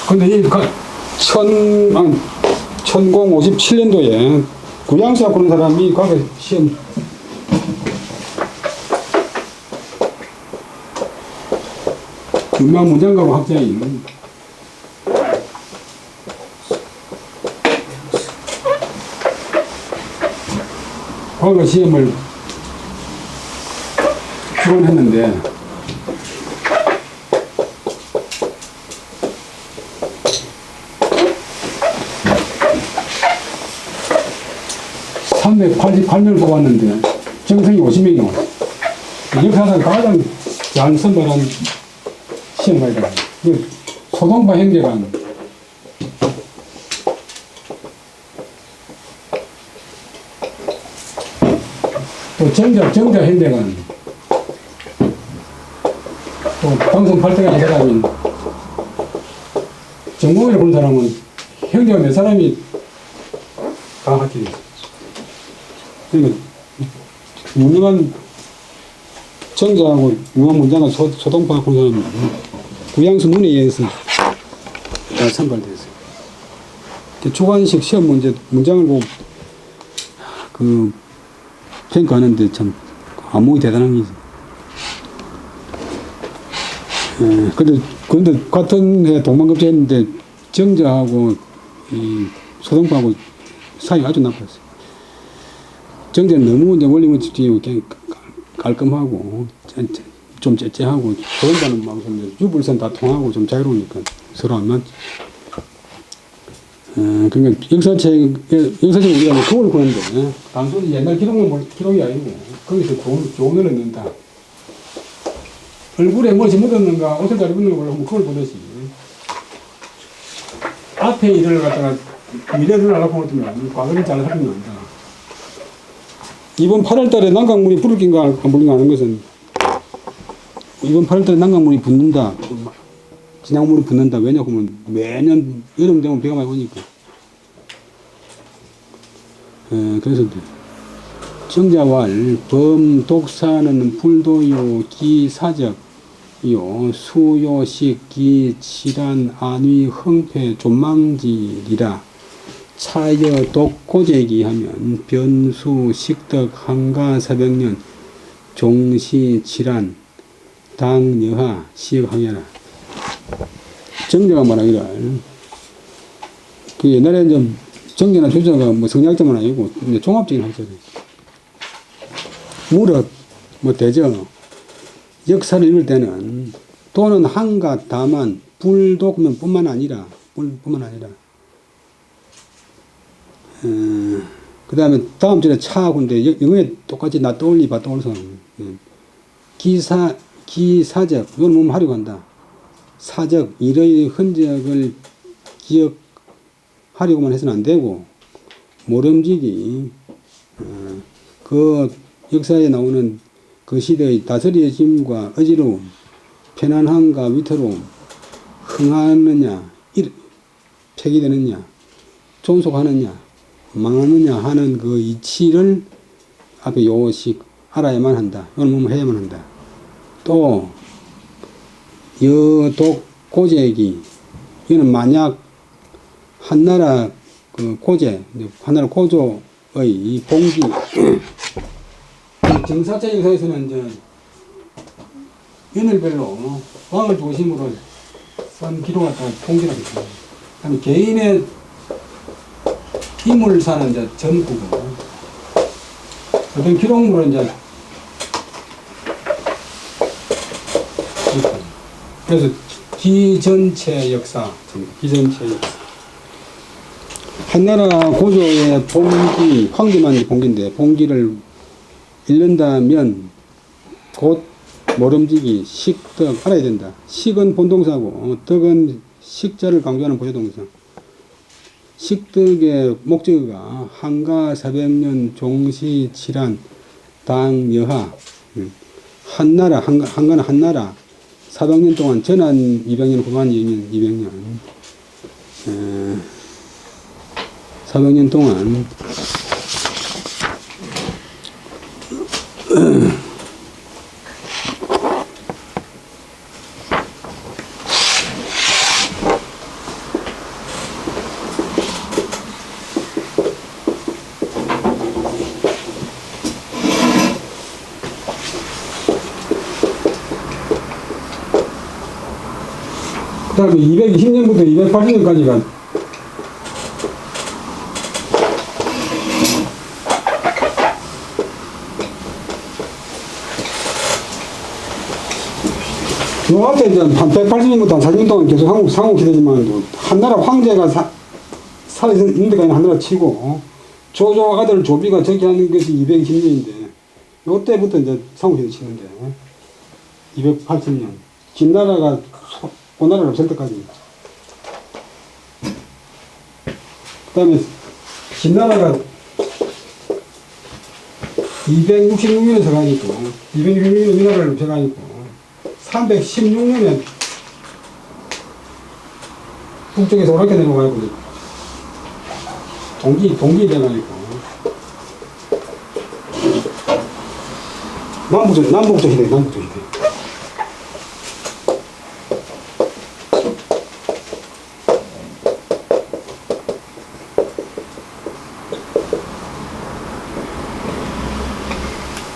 근데 이 1057년도에 구양수학 보는 사람이 과거 시험 유명한 문장가고 학자인 과거 시험을 출원했는데 388명을 뽑았는데 정생이 50명이 나왔어요. 역사상 가장 잘 선발한 시험가이다. 소동파 행제관 또 정자 행제관 또 방송 8대가 한 사람인 정공이를 본 사람은 형제가 몇 사람이 다 학교에 있어요. 그러니까 유명한 정자하고 유명한 문장가 소동파 본 사람은 구양수 문에 의해서 다 선발됐어요. 주관식 시험 문장을 보고 평가하는데 참 안목이 대단한 게지. 근데 같은 해 동방급제 했는데 정자하고 이 소동파하고 사이가 아주 나빴어요. 정자는 너무 이제 원리문칙적이고 깔끔하고 좀 째째하고 더운다는 마음은 유불선 다 통하고 좀 자유로우니까 서로 안 맞지. 그러니까 역사책 우리가 뭐 그걸 보는데 단순히 옛날 기록이 아니고 거기서 좋은 의를 넣는다. 얼굴에 무엇이 묻었는가 옷을 잘 입는 걸 보면 그걸 보듯이 앞에 일을 갖다가 미래를 알아보고 있으면 과거를 잘 살피면 안다. 이번 8월달에 난강물이 불을 낀가 안 불린가 하는 것은 이번 8월달에 난강물이 붙는다. 진양물이 붙는다. 왜냐 하면 매년 여름 되면 비가 많이 오니까. 그래서 정자왈 범독사는 불도요 기사적요 수요식 기질환 안위 흥패 존망지리라. 차여 독고재기 하면 변수 식덕 한가 사백년 종시 질환 당여하 시역항해라. 정자가 말하기를 그 옛날에 좀 정자나 조자가 뭐 성리학자만 아니고 종합적인 학자들 무력 뭐 대저 역사를 읽을 때는 도는 한가 다만 불도 그러면 뿐만 아니라 그 다음에 다음 절에 차하고인데 영어에 똑같이 나 떠올리 봐 떠올려서 기사적 이건 몸 하려고 한다. 사적 일의 흔적을 기억하려고만 해서는 안 되고 모름지기 그 역사에 나오는 그 시대의 다스리의 짐과 어지러움 편안함과 위태로움 흥하느냐 폐기되느냐 존속하느냐 망하느냐 하는 그 이치를 앞에 요식 알아야만 한다. 이건 뭐 해야만 한다. 또 여독 고재기 이거는 만약 한나라 그 고재 한나라 고조의 봉기 정사자 역사에서는 이제 연을별로 왕을 중심으로 쓴 기록을 봉기라고 했습니다. 그다음에 개인의 인물사는 이제 전구고 어떤 기록물은 이제 그래서 기전체 역사 한나라 고조의 봉기 황제만 봉기인데 봉기를 읽는다면 곧 모름지기 식덕 알아야 된다. 식은 본동사고 덕은 식자를 강조하는 보조동사. 식덕의 목적어가 한가 400년 종시 칠한 당여하 한나라 한가는 한나라 400년 동안 전한 200년 후반 200년 400년 동안 그 다음에 220년부터 280년까지가 요 앞에 이제 한 180년부터 한 40년 동안 계속 삼국시대지만 한나라 황제가 살아있는 데가 한나라 치고 조조 아들 조비가 즉위하는 것이 220년인데 요때부터 이제 삼국시대 치는데 280년 진나라가 오나라를 없앨 때까지 그 다음에 진나라가 266년에 서가니까 266년에 이 나라를 없애가니까 316년에 북쪽에서 오락게 내려가고 동기 돼가니까 남북조 시대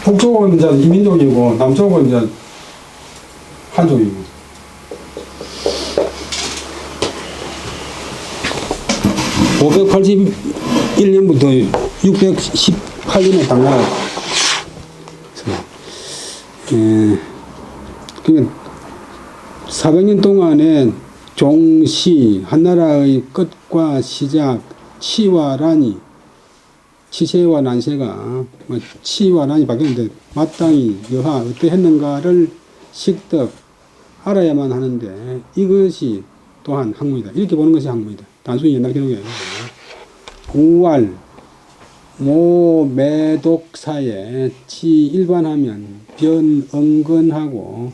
북쪽은 이제 이민족이고 남쪽은 이제 한족이고. 581년부터 618년에 당나라 그러니까 400년 동안에 종시, 한나라의 끝과 시작, 치와 란이, 치세와 난세가 치와 란이 바뀌었는데 마땅히 여하 어떻게 했는가를 식득 알아야만 하는데 이것이 또한 학문이다. 이렇게 보는 것이 학문이다. 단순히 옛날 기록이 아니고 우알, 모, 매독사에 치 일반하면 변, 은근하고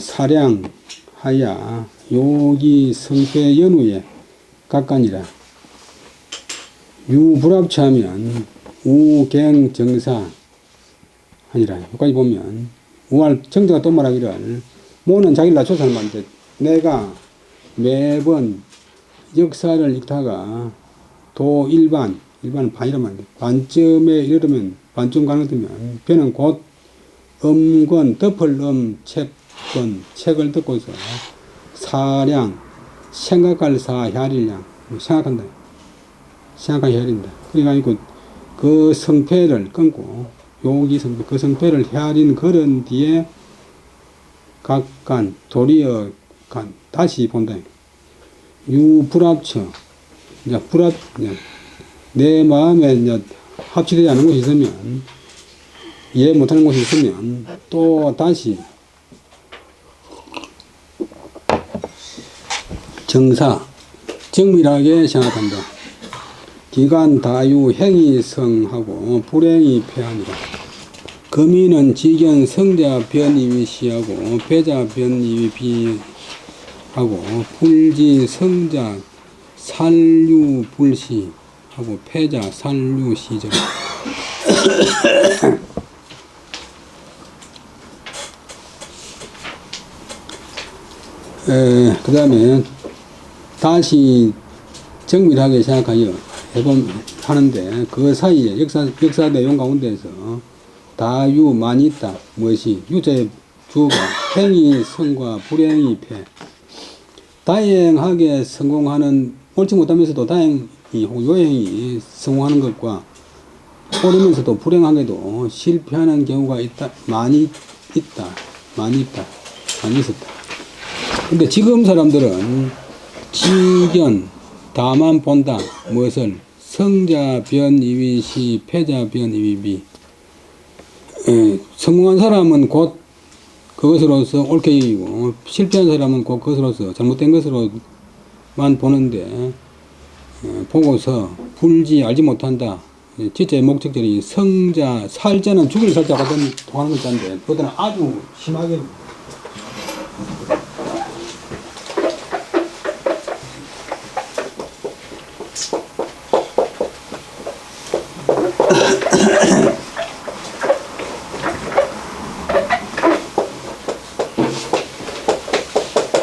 사량, 하야, 요기, 성패, 연우에 각간이라. 유불합치하면 우갱, 정사 하니라. 여기까지 보면 우알 정자가 또 말하기를 모는 자기를 낮춰서 하는 말인데 내가 매번 역사를 읽다가 도 일반은 반이란 말인데 반점에 이르면 반점 가는 되면 변은 곧 음권 덮을 책권 책을 듣고서 사량 생각할 사야릴량 생각한다. 생각할 헤아린다. 그러니까 그 성패를 끊고 요기 성패 그 성패를 헤아린 그런 뒤에 각간 도리어 간 다시 본다. 유불합처 이제 내 마음에 이제 합치되지 않은 것이 있으면 이해 못하는 것이 있으면 또 다시 정사 정밀하게 생각한다. 기간 다유 행위성하고 불행이 패하니라. 거미는 지견 성자 변이위 시하고 배자 변이위 비하고 불지 성자 살류 불시하고 패자 살류 시절. 그 다음에 다시 정밀하게 생각하여 하는데 그 사이에 역사 내용 가운데서 다유 많이 있다. 무엇이 유자의 주가 행위 성과 불행이 패. 다행하게 성공하는 옳지 못하면서도 다행히 혹은 요행이 성공하는 것과 옳으면서도 불행하게도 실패하는 경우가 많이 있었다. 근데 지금 사람들은 지견 다만 본다. 무엇을? 성자 변이위시 패자 변이위비. 성공한 사람은 곧 그것으로서 옳게 여기고 실패한 사람은 곧 그것으로서 잘못된 것으로만 보는데 보고서 불지 알지 못한다. 지자의 목적절이 성자 살자는 죽일 살자가 통하는 것인데 그것들은 아주 심하게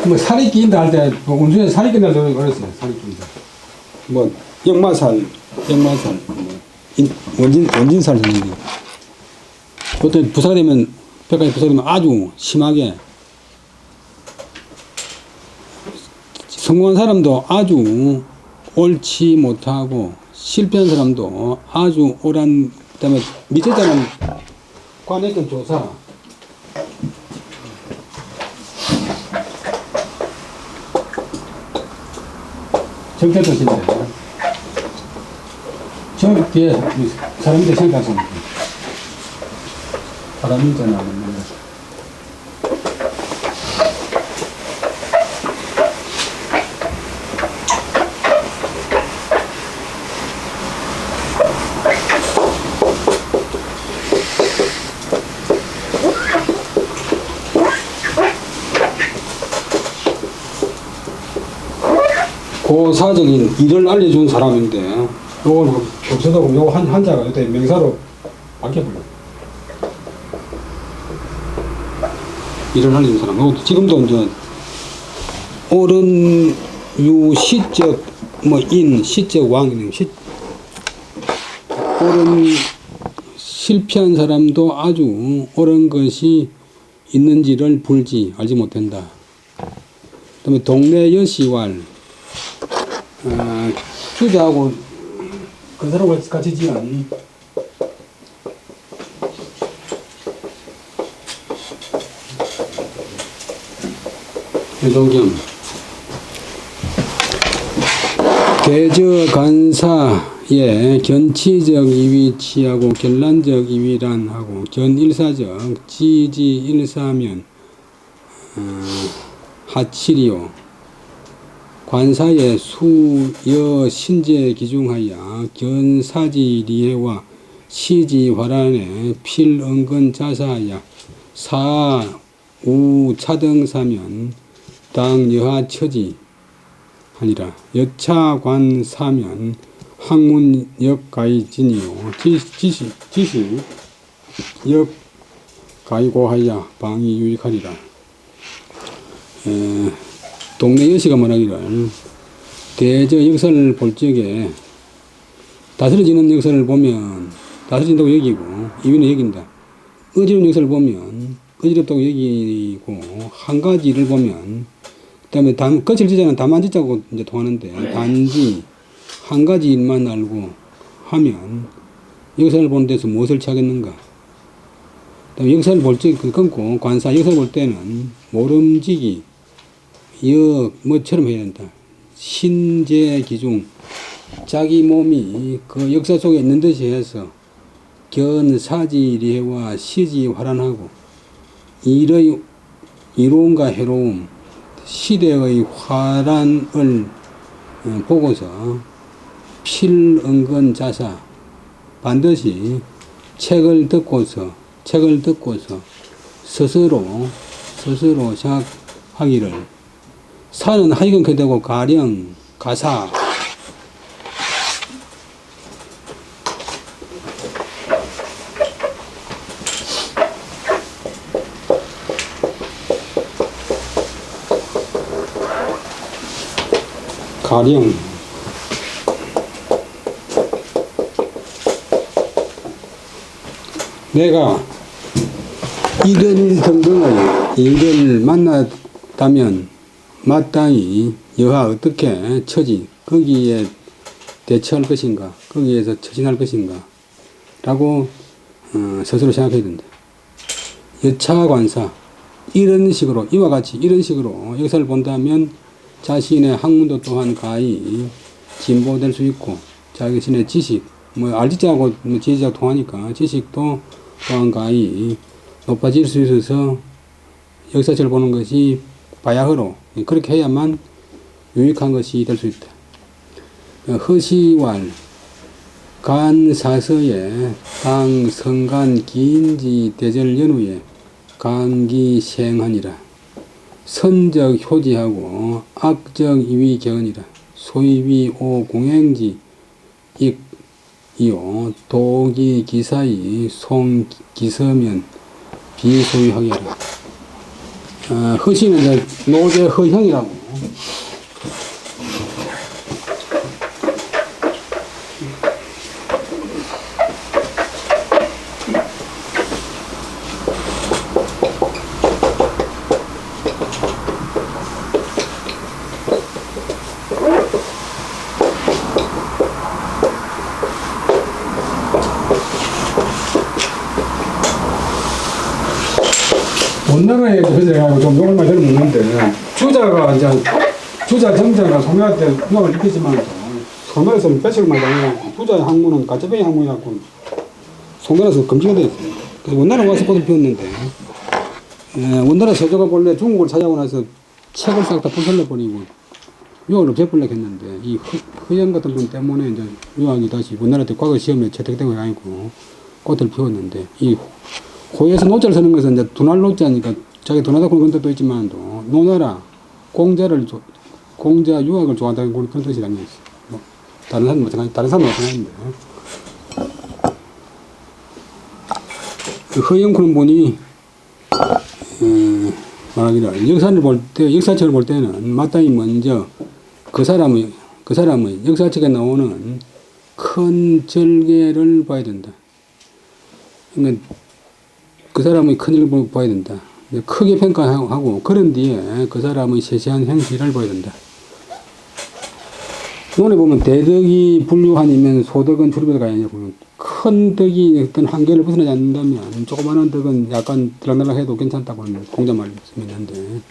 뭐 살이 끼인다 할 때, 운수에 살이 끼인다 할 때 그랬어요. 살이 끼인다. 뭐 역마살, 뭐 원진살 정도. 그때 부사가 되면 백까지 부사가 되면 아주 심하게 성공한 사람도 아주 옳지 못하고 실패한 사람도 아주 옳은. 그다음에 밑에 자는 관했던 조사. 정태도신데 저 뒤에 사람들 생각하시면 사람이 전화하는 거. 고사적인 일을 알려준 사람인데 요걸 겹쳐서 보면 요거 한자가 이때 명사로 바뀌어버려요. 일을 알려준 사람. 요것도 지금도 이제 옳은 유 시적 뭐 인 시적 왕 옳은 실패한 사람도 아주 옳은 것이 있는지를 불지 알지 못한다. 그다음에 동네 여시왈 주자하고 그 사람과 같이 지은 최도겸 대저간사의 견치적 이위 취하고 결란적 이위란하고 견일사적 지지일사면 하칠이요 관사의 수여 신제 기중하여 견사지리해와 시지화란에 필은근 자사하여 사우차등사면 당여하처지 하니라. 여차관사면 학문역가이진이요 지시 역가이고하여 방이 유익하리라. 동네 여시가 말하기를 대저 역사를 볼 적에 다스려지는 역사를 보면 다스린다고 여기고 이위는 여긴다. 어지러운 역사를 보면 어지럽다고 여기고 한 가지를 보면 그다음에 끝을 지자는 다만 지자고 이제 통하는데 단지 한 가지 일만 알고 하면 역사를 보는 데서 무엇을 취하겠는가? 그다음에 역사를 볼 적 끊고 관사 역사를 볼 때는 모름지기 뭐처럼 해야 된다. 신재 기중 자기 몸이 그 역사 속에 있는 듯이 해서 견사지리해와 시지화란하고 일의 이로움과 해로움 시대의 화란을 보고서 필은근자사 반드시 책을 듣고서 스스로 생각하기를 사는 하이건 그대고 가령 가사 가령 내가 이런 등등의 일을 만났다면 마땅히 여하 어떻게 처지 거기에 대처할 것인가 거기에서 처신할 것인가 라고 스스로 생각해야 된다. 여차관사 이런 식으로 이와 같이 이런 식으로 역사를 본다면 자신의 학문도 또한 가히 진보될 수 있고 자신의 지식 뭐 알지자하고 지지자하고 통하니까 지식도 또한 가히 높아질 수 있어서 역사책을 보는 것이 바야흐로 그렇게 해야만 유익한 것이 될 수 있다. 허시왈 간사서에 당 성간 기인지 대절 연후에 강기생하니라. 선적 효지하고 악적 이위 개언이라. 소위비 오 공행지 익이요 도기 기사이 송기서면 비소유하게 하라. 허시는 이제 노제 허형이라고. 원나라에 그래서 좀 욕을 많이 들어먹는데 주자가 이제 주자 정자가 소멸한테 욕을 입히지만 소멸에서 배척을 많이 당해갖고 주자의 학문은 가짜병의 학문이라고 소멸에서 금지가 되어 있어요. 그래서 원나라 와서 꽃을 피웠는데 원나라 세조가 본래 중국을 차지하고 나서 책을 싹 다 불살려버리고 유학을 없애버리려고 했는데 이 허영 같은 분 때문에 이제 유학이 다시 원나라 때 과거 시험에 채택되고 아니고 꽃을 피웠는데 이 호에서 노자를 쓰는 것은 이제 두날 노자니까 자기 두나다 그런 뜻도 있지만도 노나라 공자 유학을 좋아한다는 그런 뜻이 담겨 있어. 뭐 다른 사람 마찬가지인데 그 허영 그런 분이 말하기를 역사책을 볼 때는 마땅히 먼저 그 사람의 역사책에 나오는 큰 절개를 봐야 된다. 그러니까 그 사람의 큰 일을 봐야 된다. 크게 평가하고 그런 뒤에 그 사람의 세세한 행실을 봐야 된다. 논에 보면 대덕이 분류하니면 소덕은 주류배가 아니냐 보면 큰 덕이 어떤 한계를 벗어나지 않는다면 조그마한 덕은 약간 들락날락해도 괜찮다고 하는 공자 말씀이 있는데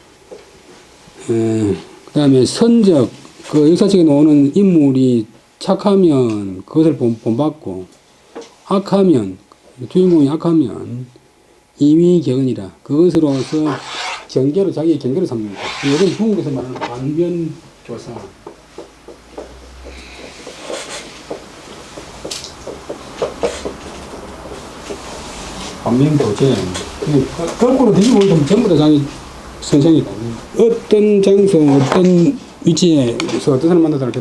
그다음에 선적, 그 역사책에 나오는 인물이 착하면 그것을 본받고, 악하면, 주인공이 악하면 이위격언이라 그것으로서 경계로, 자기의 경계로 삼는다. 이건 중국에서 말하는 반변교사. 반면교체. 거꾸로 뒤집어 보면 전부 다 자기 선생이다. 어떤 장소, 어떤 위치에서 어떤 사람 만나다 이렇게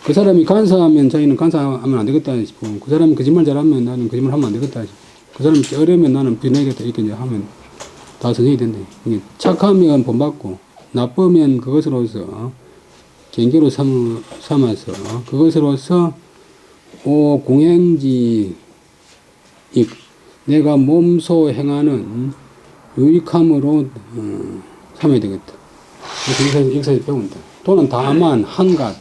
그 사람이 간사하면 자기는 간사하면 안 되겠다 싶고, 그 사람이 거짓말 잘하면 나는 거짓말 하면 안 되겠다 싶고, 그 사람이 어려우면 나는 변해야겠다 이렇게 이제 하면 다 선생이 된대. 이게 착하면 본받고, 나쁘면 그것으로서 경계로 삼아서 그것으로서 공행지, 내가 몸소 행하는 유익함으로 삼아야 되겠다. 그래서 역사에서 배운다. 또는 다만 한갓,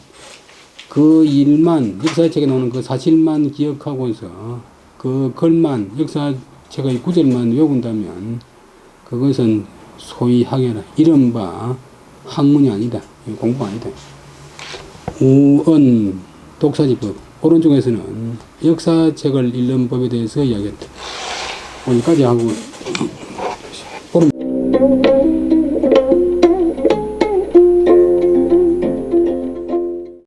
그 일만, 역사책에 나오는 그 사실만 기억하고서 그 글만, 역사책의 구절만 외운다면 그것은 소위 학해라. 이른바 학문이 아니다. 공부가 아니다. 우언 독사지법. 오른쪽에서는 역사책을 읽는 법에 대해서 이야기했다. 오늘까지 하고 오른